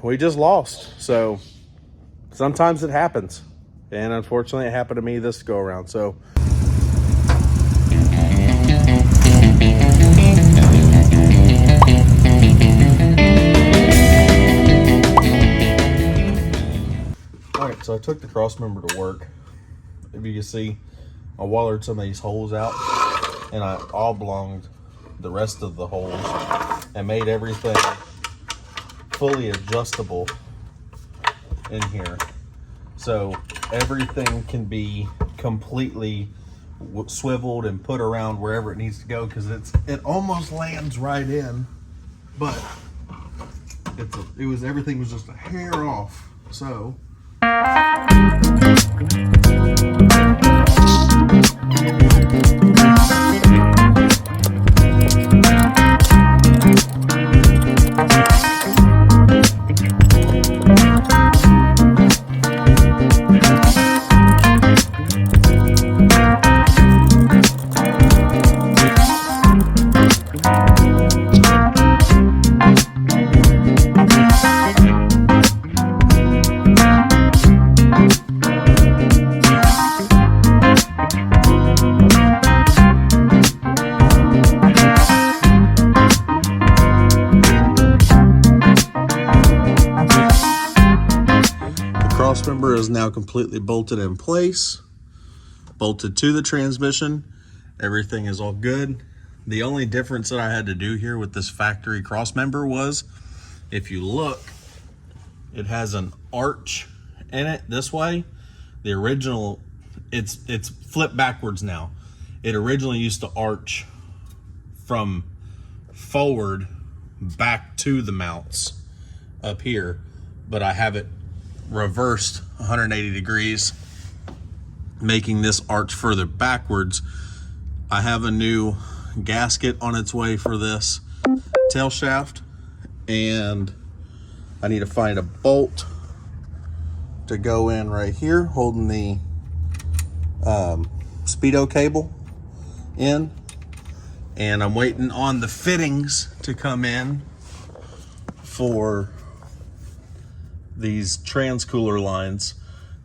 we just lost. So sometimes it happens, and unfortunately it happened to me this go around. So all right, so I took the cross member to work. If you can see, I wallered some of these holes out, and I oblonged the rest of the holes and made everything fully adjustable in here, so everything can be completely swiveled and put around wherever it needs to go, because it almost lands right in, but everything was just a hair off. So cross member is now completely bolted in place, bolted to the transmission. Everything is all good. The only difference that I had to do here with this factory cross member was, if you look, it has an arch in it this way. The original, it's flipped backwards now. It originally used to arch from forward back to the mounts up here, but I have it reversed 180 degrees, making this arch further backwards. I have a new gasket on its way for this tail shaft, and I need to find a bolt to go in right here, holding the speedo cable in, and I'm waiting on the fittings to come in for these transcooler lines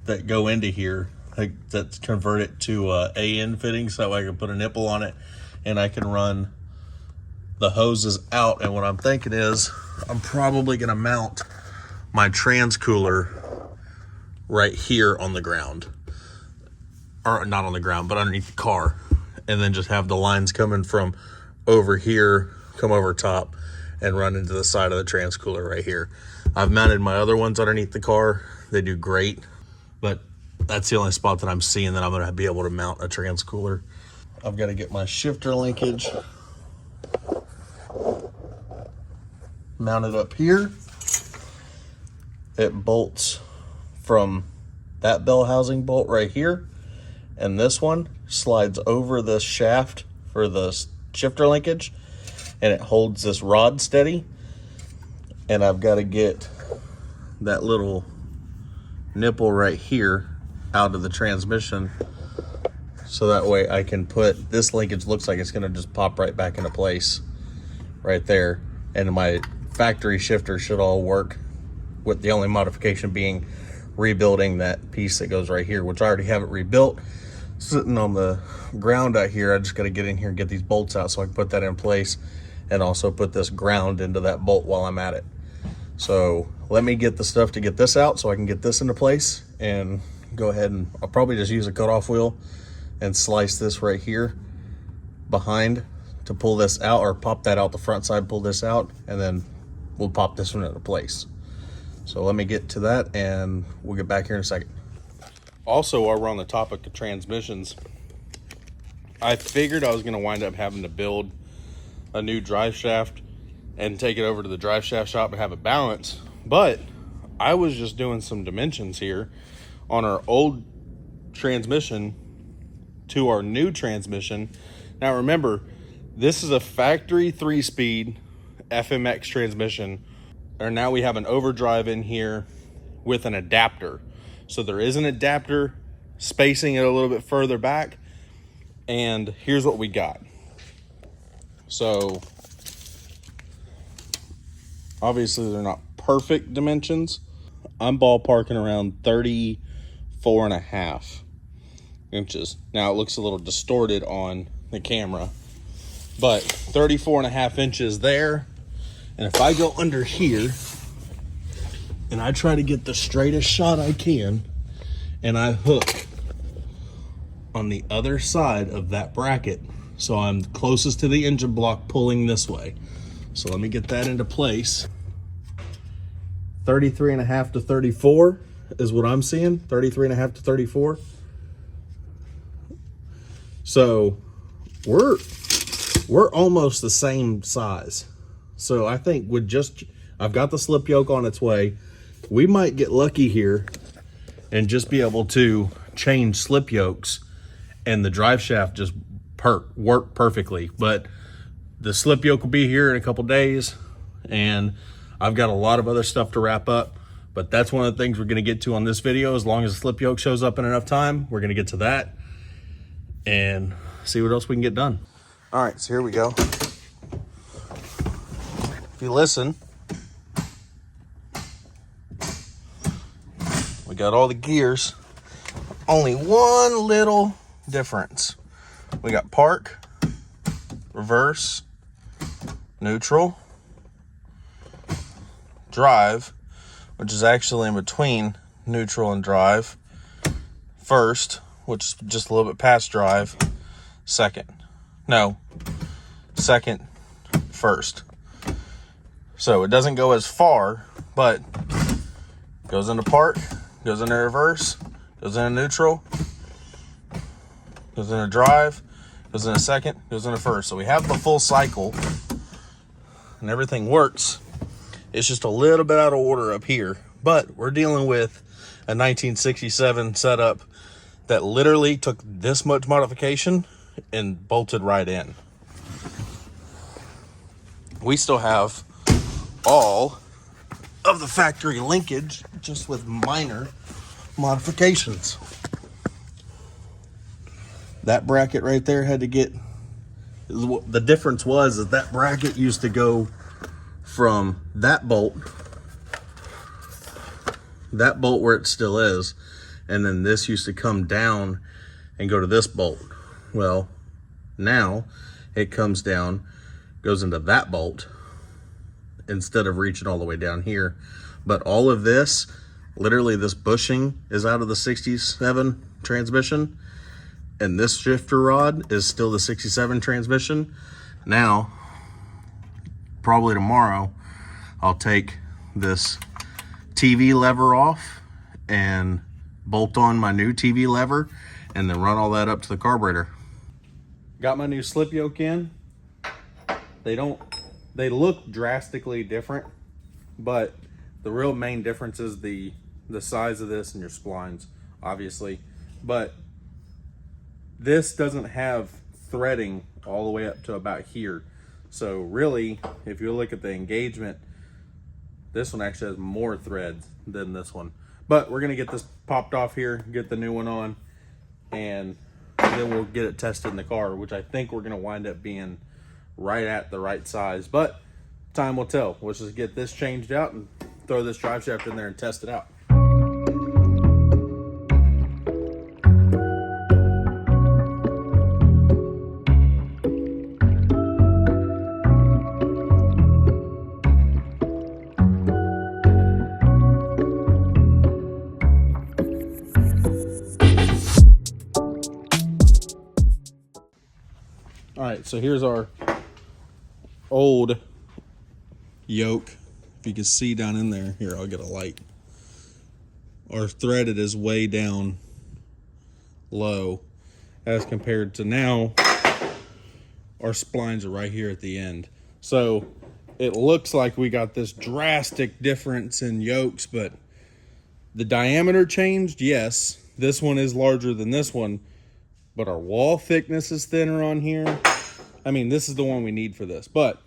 that go into here, that convert it to AN fitting, so I can put a nipple on it and I can run the hoses out. And what I'm thinking is, I'm probably gonna mount my transcooler right here on the ground, or not on the ground, but underneath the car, and then just have the lines coming from over here, come over top and run into the side of the transcooler right here. I've mounted my other ones underneath the car. They do great, but that's the only spot that I'm seeing that I'm gonna be able to mount a transcooler. I've got to get my shifter linkage mounted up here. It bolts from that bell housing bolt right here, and this one slides over the shaft for the shifter linkage, and it holds this rod steady. And I've got to get that little nipple right here out of the transmission, so that way I can put this linkage. Looks like it's going to just pop right back into place right there, and my factory shifter should all work, with the only modification being rebuilding that piece that goes right here, which I already have it rebuilt, sitting on the ground out here. I just got to get in here and get these bolts out so I can put that in place, and also put this ground into that bolt while I'm at it. So let me get the stuff to get this out so I can get this into place, and go ahead, and I'll probably just use a cutoff wheel and slice this right here behind to pull this out, or pop that out the front side, pull this out, and then we'll pop this one into place. So let me get to that, and we'll get back here in a second. Also, while we're on the topic of transmissions, I figured I was going to wind up having to build a new drive shaft and take it over to the drive shaft shop and have it balanced. But I was just doing some dimensions here on our old transmission to our new transmission. Now remember, this is a factory 3-speed FMX transmission, and now we have an overdrive in here with an adapter. So there is an adapter spacing it a little bit further back, and here's what we got. So obviously they're not perfect dimensions, I'm ballparking around 34.5 inches. Now it looks a little distorted on the camera, but 34.5 inches there. And if I go under here and I try to get the straightest shot I can, and I hook on the other side of that bracket, so I'm closest to the engine block pulling this way. So let me get that into place. 33.5 to 34 is what I'm seeing. 33.5 to 34. So we're almost the same size. So I think with just, I've got the slip yoke on its way. We might get lucky here and just be able to change slip yokes and the drive shaft just work perfectly. But the slip yoke will be here in a couple days, and I've got a lot of other stuff to wrap up, but that's one of the things we're gonna get to on this video. As long as the slip yoke shows up in enough time, we're gonna get to that and see what else we can get done. All right, so here we go. If you listen, we got all the gears. Only one little difference. We got park, reverse, neutral, drive, which is actually in between neutral and drive, first, which is just a little bit past drive, second, first. So it doesn't go as far, but goes into park, goes into reverse, goes into neutral, goes into drive, goes into second, goes into first. So we have the full cycle and everything works. It's just a little bit out of order up here, but we're dealing with a 1967 setup that literally took this much modification and bolted right in. We still have all of the factory linkage, just with minor modifications. That bracket right there had to get, the difference was that bracket used to go from that bolt where it still is, and then this used to come down and go to this bolt. Well, now it comes down, goes into that bolt instead of reaching all the way down here. But all of this, literally this bushing is out of the 67 transmission, and this shifter rod is still the 67 transmission. Now, probably tomorrow, I'll take this TV lever off and bolt on my new TV lever and then run all that up to the carburetor. Got my new slip yoke in. They look drastically different, but the real main difference is the size of this and your splines, obviously. But this doesn't have threading all the way up to about here. So really, if you look at the engagement, this one actually has more threads than this one. But we're gonna get this popped off here, get the new one on, and then we'll get it tested in the car, which I think we're gonna wind up being right at the right size. But time will tell. Let's just get this changed out and throw this drive shaft in there and test it out. All right, so here's our old yoke. If you can see down in there, here, I'll get a light. Our threaded is way down low as compared to now. Our splines are right here at the end. So it looks like we got this drastic difference in yokes, but the diameter changed, yes. This one is larger than this one, but our wall thickness is thinner on here. I mean, this is the one we need for this, but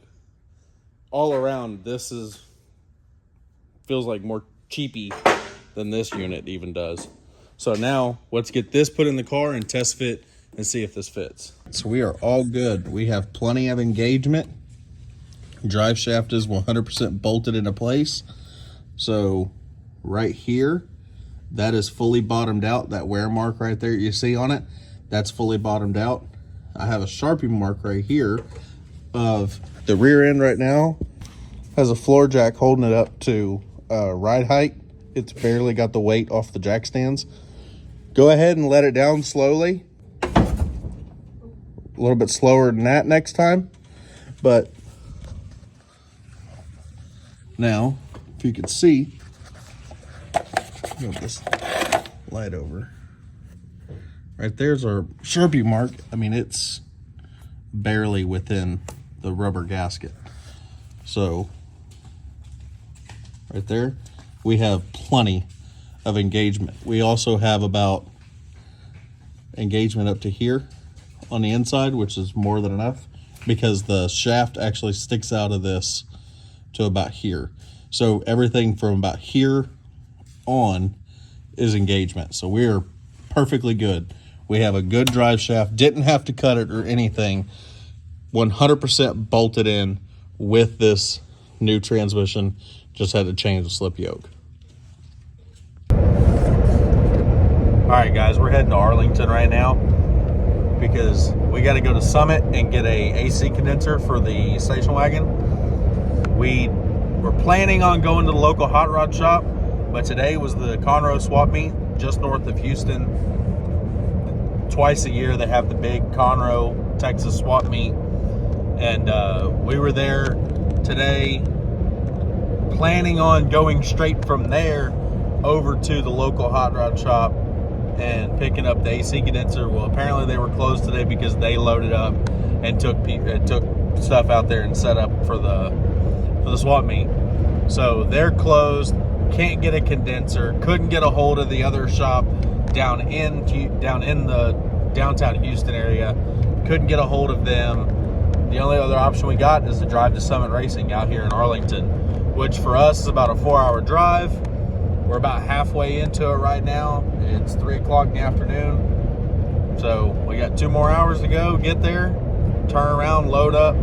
all around, this feels like more cheapy than this unit even does. So now let's get this put in the car and test fit and see if this fits. So we are all good. We have plenty of engagement. Drive shaft is 100% bolted into place. So right here, that is fully bottomed out. That wear mark right there you see on it, that's fully bottomed out. I have a Sharpie mark right here of the rear end right now. Has a floor jack holding it up to ride height. It's barely got the weight off the jack stands. Go ahead and let it down slowly. A little bit slower than that next time. But now, if you can see, move this light over. Right there's our Sharpie mark. I mean, it's barely within the rubber gasket. So right there, we have plenty of engagement. We also have about engagement up to here on the inside, which is more than enough because the shaft actually sticks out of this to about here. So everything from about here on is engagement. So we're perfectly good. We have a good drive shaft, didn't have to cut it or anything. 100% bolted in with this new transmission. Just had to change the slip yoke. All right, guys, we're heading to Arlington right now because we got to go to Summit and get a AC condenser for the station wagon. We were planning on going to the local hot rod shop, but today was the Conroe swap meet just north of Houston. Twice a year they have the big Conroe, Texas swap meet, and we were there today planning on going straight from there over to the local hot rod shop and picking up the AC condenser. Well, apparently they were closed today because they loaded up and took stuff out there and set up for the swap meet. So they're closed. Can't get a condenser. Couldn't get a hold of the other shop down in the downtown Houston area. Couldn't get a hold of them. The only other option we got is to drive to Summit Racing out here in Arlington, which for us is about a 4-hour drive. We're about halfway into it right now. It's 3 o'clock in the afternoon. So we got 2 more hours to go, get there, turn around, load up,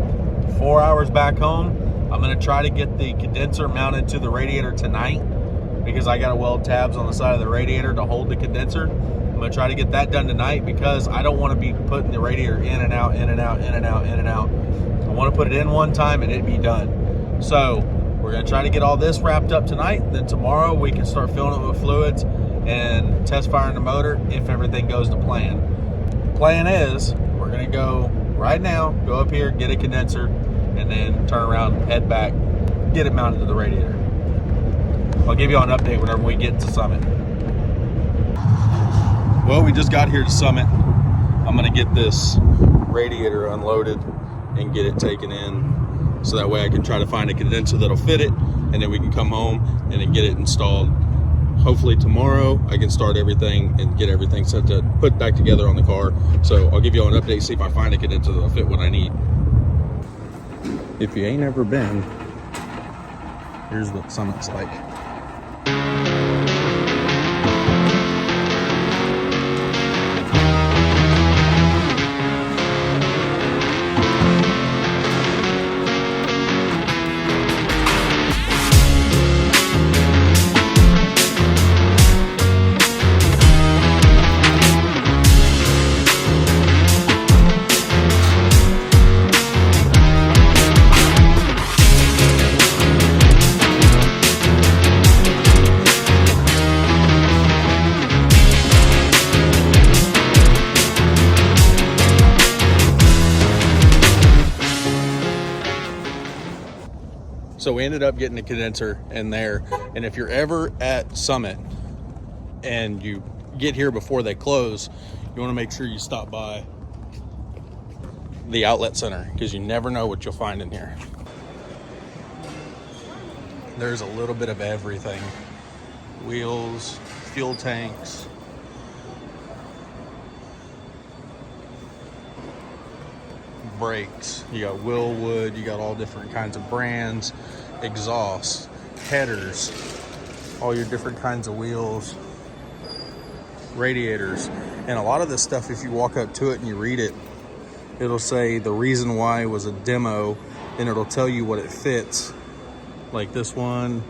4 hours back home. I'm gonna try to get the condenser mounted to the radiator tonight because I gotta weld tabs on the side of the radiator to hold the condenser. I'm gonna try to get that done tonight because I don't wanna be putting the radiator in and out, in and out, in and out, in and out. I wanna put it in one time and it be done. So we're gonna try to get all this wrapped up tonight. Then tomorrow we can start filling it with fluids and test firing the motor if everything goes to plan. Plan is we're gonna go right now, go up here, get a condenser, and then turn around, head back, get it mounted to the radiator. I'll give you an update whenever we get to Summit. Well, we just got here to Summit. I'm gonna get this radiator unloaded and get it taken in so that way I can try to find a condenser that'll fit it, and then we can come home and then get it installed. Hopefully tomorrow I can start everything and get everything set to put back together on the car. So I'll give you an update, see if I find a condenser that'll fit what I need. If you ain't ever been, here's what Summit's like. So we ended up getting a condenser in there, and if you're ever at Summit and you get here before they close, you want to make sure you stop by the outlet center because you never know what you'll find in here. There's a little bit of everything. Wheels, fuel tanks, brakes, you got Willwood, you got all different kinds of brands, exhaust, headers, all your different kinds of wheels, radiators. And a lot of this stuff, if you walk up to it and you read it, it'll say the reason why was a demo, and it'll tell you what it fits. Like this one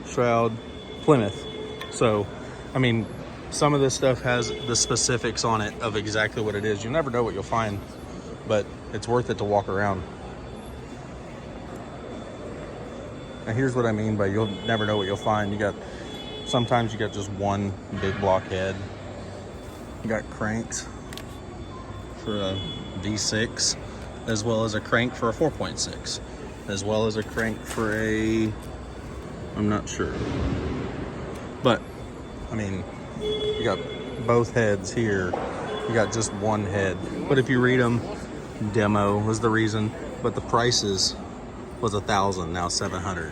shroud, Plymouth. So, I mean, some of this stuff has the specifics on it of exactly what it is. You never know what you'll find, but it's worth it to walk around. Now here's what I mean by you'll never know what you'll find. Sometimes you got just one big block head. You got cranks for a V6, as well as a crank for a 4.6, as well as a crank for a, I'm not sure. But, I mean, you got both heads here. You got just one head. But if you read them, demo was the reason, but the prices was $1,000, now $700.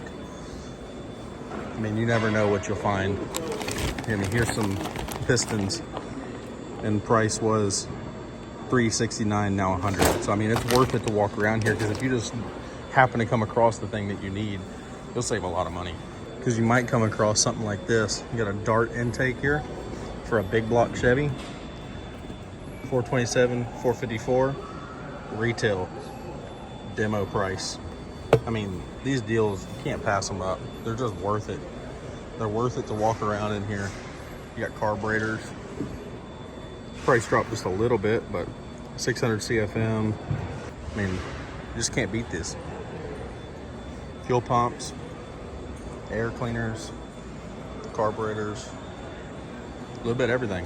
I mean, you never know what you'll find. I mean, here's some pistons, and price was $369, now $100. So I mean, it's worth it to walk around here, because if you just happen to come across the thing that you need, you'll save a lot of money. Because you might come across something like this. You got a Dart intake here for a big block Chevy, 427, 454, retail, demo price. I mean, these deals, you can't pass them up. They're just worth it. They're worth it to walk around in here. You got carburetors. Price dropped just a little bit, but 600 CFM. I mean, you just can't beat this. Fuel pumps, air cleaners, carburetors, a little bit of everything.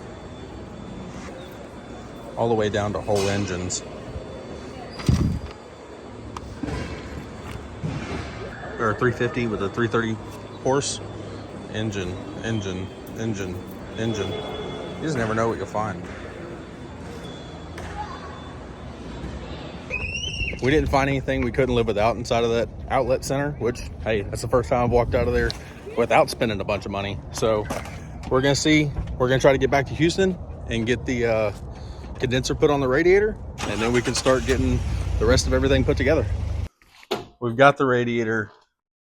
All the way down to whole engines. Or a 350 with a 330 horse engine. You just never know what you'll find. We didn't find anything we couldn't live without inside of that outlet center, which, hey, that's the first time I've walked out of there without spending a bunch of money. So we're gonna see, we're gonna try to get back to Houston and get the condenser put on the radiator, and then we can start getting the rest of everything put together. We've got the radiator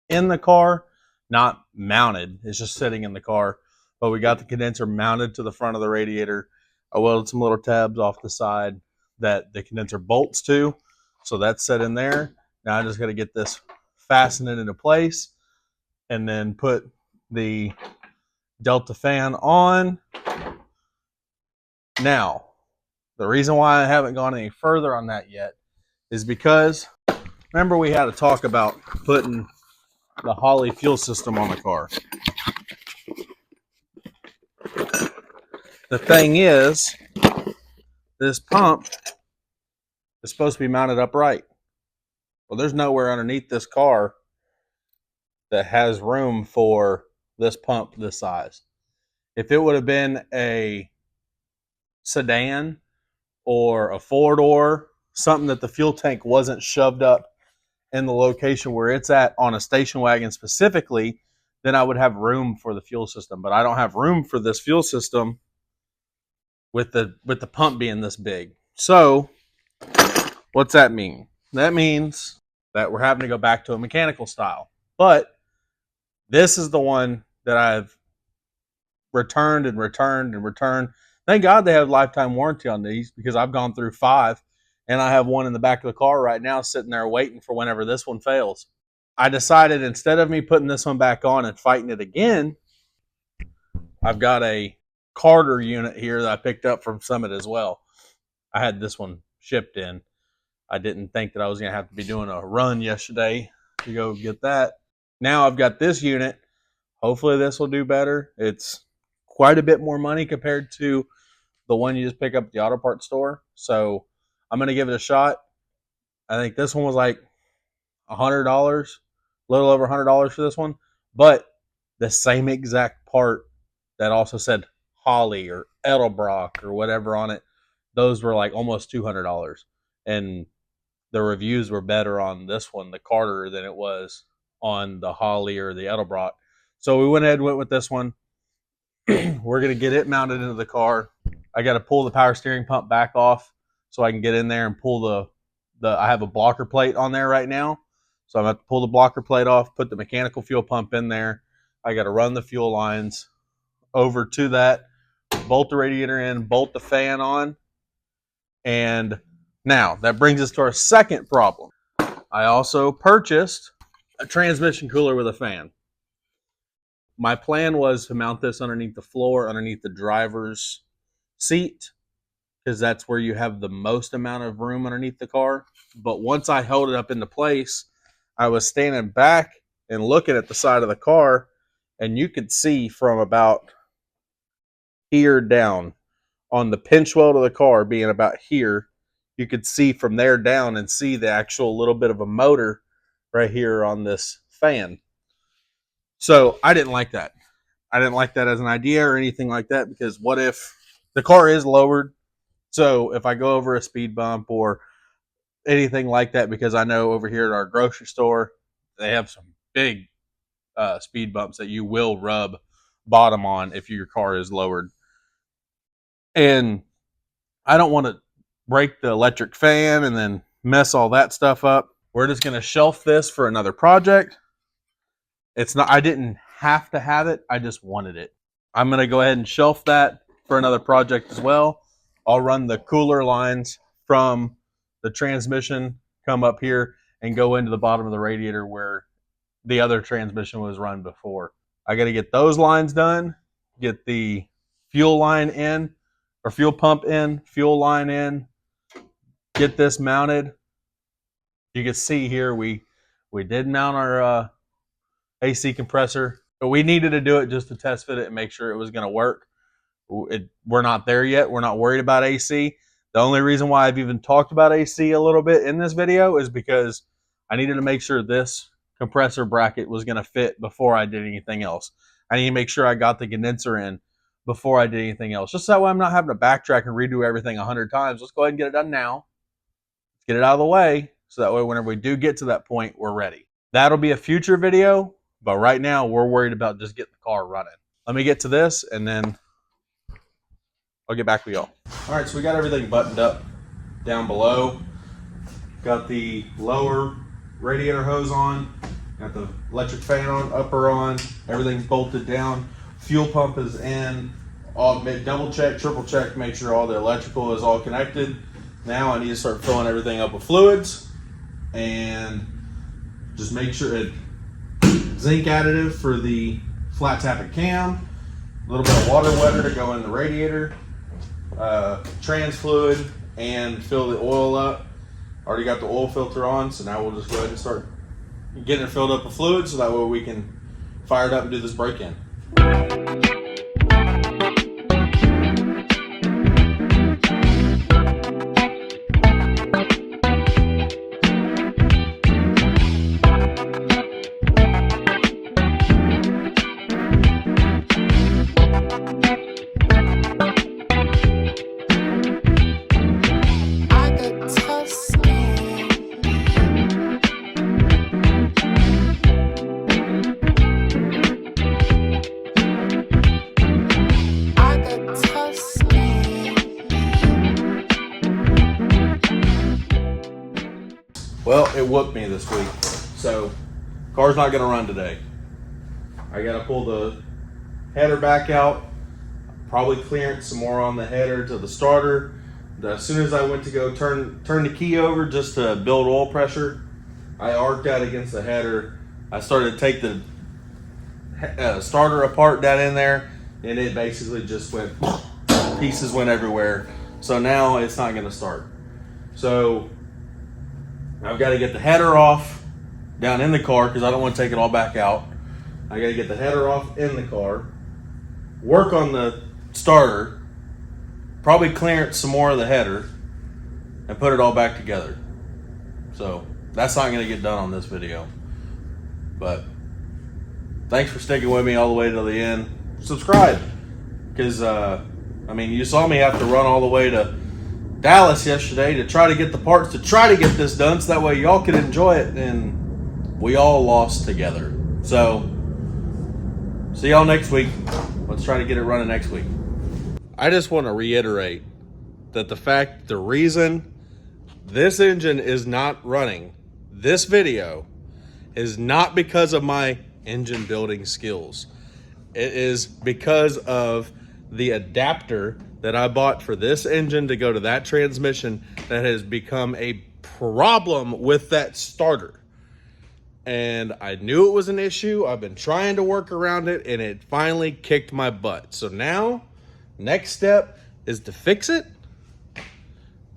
in the car, not mounted, it's just sitting in the car, but we got the condenser mounted to the front of the radiator. I welded some little tabs off the side that the condenser bolts to, so that's set in there. Now I just got to get this fastened into place and then put the Delta fan on. Now, the reason why I haven't gone any further on that yet is because, remember, we had a talk about putting the Holley fuel system on the car. The thing is, this pump is supposed to be mounted upright. Well, there's nowhere underneath this car that has room for this pump this size. If it would have been a sedan or a four-door, something that the fuel tank wasn't shoved up in the location where it's at on a station wagon specifically, then I would have room for the fuel system. But I don't have room for this fuel system with the pump being this big. So what's that mean? That means that we're having to go back to a mechanical style. But this is the one that I've returned. Thank God they have lifetime warranty on these, because I've gone through 5, and I have one in the back of the car right now sitting there waiting for whenever this one fails. I decided, instead of me putting this one back on and fighting it again, I've got a Carter unit here that I picked up from Summit as well. I had this one shipped in. I didn't think that I was going to have to be doing a run yesterday to go get that. Now I've got this unit. Hopefully this will do better. It's quite a bit more money compared to the one you just pick up at the auto parts store. So I'm going to give it a shot. I think this one was like $100, a little over $100 for this one. But the same exact part that also said Holley or Edelbrock or whatever on it, those were like almost $200. And the reviews were better on this one, the Carter, than it was on the Holley or the Edelbrock. So we went ahead and went with this one. We're going to get it mounted into the car. I got to pull the power steering pump back off so I can get in there and pull I have a blocker plate on there right now. So I'm going to have to pull the blocker plate off, put the mechanical fuel pump in there. I got to run the fuel lines over to that, bolt the radiator in, bolt the fan on. And now that brings us to our second problem. I also purchased a transmission cooler with a fan. my plan was to mount this underneath the floor, underneath the driver's seat, because that's where you have the most amount of room underneath the car. But once I held it up into place, I was standing back and looking at the side of the car, and you could see from about here down on the pinch weld of the car being about here, you could see from there down and see the actual little bit of a motor right here on this fan. So I didn't like that. I didn't like that as an idea or anything like that, because what if the car is lowered? So if I go over a speed bump or anything like that, because I know over here at our grocery store, they have some big speed bumps that you will rub bottom on if your car is lowered. And I don't want to break the electric fan and then mess all that stuff up. We're just going to shelf this for another project. It's not, I didn't have to have it. I just wanted it. I'm going to go ahead and shelf that for another project as well. I'll run the cooler lines from the transmission, come up here and go into the bottom of the radiator where the other transmission was run before. I got to get those lines done, get the fuel line in, or fuel pump in, fuel line in, get this mounted. You can see here we did mount our AC compressor, but we needed to do it just to test fit it and make sure it was going to work. We're not there yet. We're not worried about AC. The only reason why I've even talked about AC a little bit in this video is because I needed to make sure this compressor bracket was going to fit before I did anything else. I need to make sure I got the condenser in before I did anything else. Just that way I'm not having to backtrack and redo everything 100 times. Let's go ahead and get it done now. Let's get it out of the way so that way whenever we do get to that point, we're ready. That'll be a future video, but right now we're worried about just getting the car running. Let me get to this and then I'll get back with y'all. All right, so we got everything buttoned up down below. Got the lower radiator hose on. Got the electric fan on, upper on. Everything's bolted down. Fuel pump is in. I'll double check, triple check, make sure all the electrical is all connected. Now I need to start filling everything up with fluids and just make sure it zinc additive for the flat tappet cam. A little bit of water wetter to go in the radiator. Trans fluid and fill the oil up. Already got the oil filter on, so now we'll just go ahead and start getting it filled up with fluid so that way we can fire it up and do this break-in. Well, it whooped me this week, so car's not gonna run today. I gotta pull the header back out, probably clearance some more on the header to the starter. As soon as I went to go turn the key over just to build oil pressure, I arced that against the header. I started to take the starter apart down in there, and it basically just went, pieces went everywhere. So now it's not gonna start. So I've got to get the header off down in the car because I don't want to take it all back out. I got to get the header off in the car, work on the starter, probably clearance some more of the header, and put it all back together. So that's not going to get done on this video. But thanks for sticking with me all the way to the end. Subscribe, because I mean, you saw me have to run all the way to Dallas yesterday to try to get the parts to try to get this done so that way y'all could enjoy it, and we all lost together. So see y'all next week. Let's try to get it running next week. I just want to reiterate that the reason this engine is not running this video is not because of my engine building skills. It is because of the adapter that I bought for this engine to go to that transmission that has become a problem with that starter. and I knew it was an issue. I've been trying to work around it, and it finally kicked my butt. So now, next step is to fix it,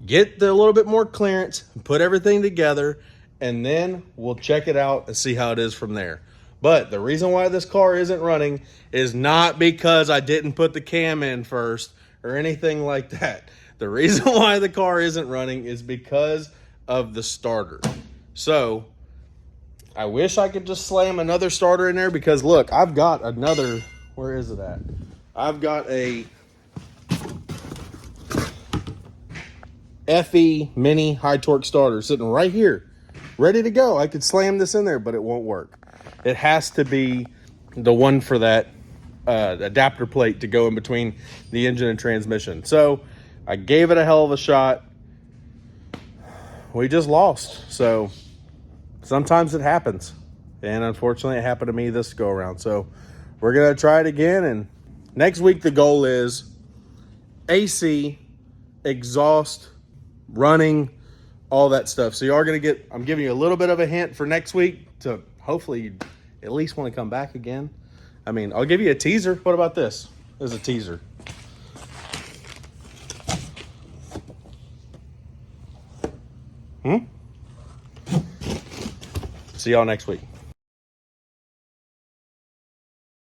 get the little bit more clearance, put everything together, and then we'll check it out and see how it is from there. But the reason why this car isn't running is not because I didn't put the cam in first or anything like that. The reason why the car isn't running is because of the starter. So I wish I could just slam another starter in there, because look, I've got another, where is it at? I've got a FE mini high torque starter sitting right here, ready to go. I could slam this in there, but it won't work. It has to be the one for that adapter plate to go in between the engine and transmission. So I gave it a hell of a shot. We just lost. So sometimes it happens. And unfortunately, it happened to me this go around. So we're going to try it again. And next week, the goal is AC, exhaust, running, all that stuff. So you are going to get, I'm giving you a little bit of a hint for next week to hopefully you at least want to come back again. I mean, I'll give you a teaser. What about this? This is a teaser. See y'all next week.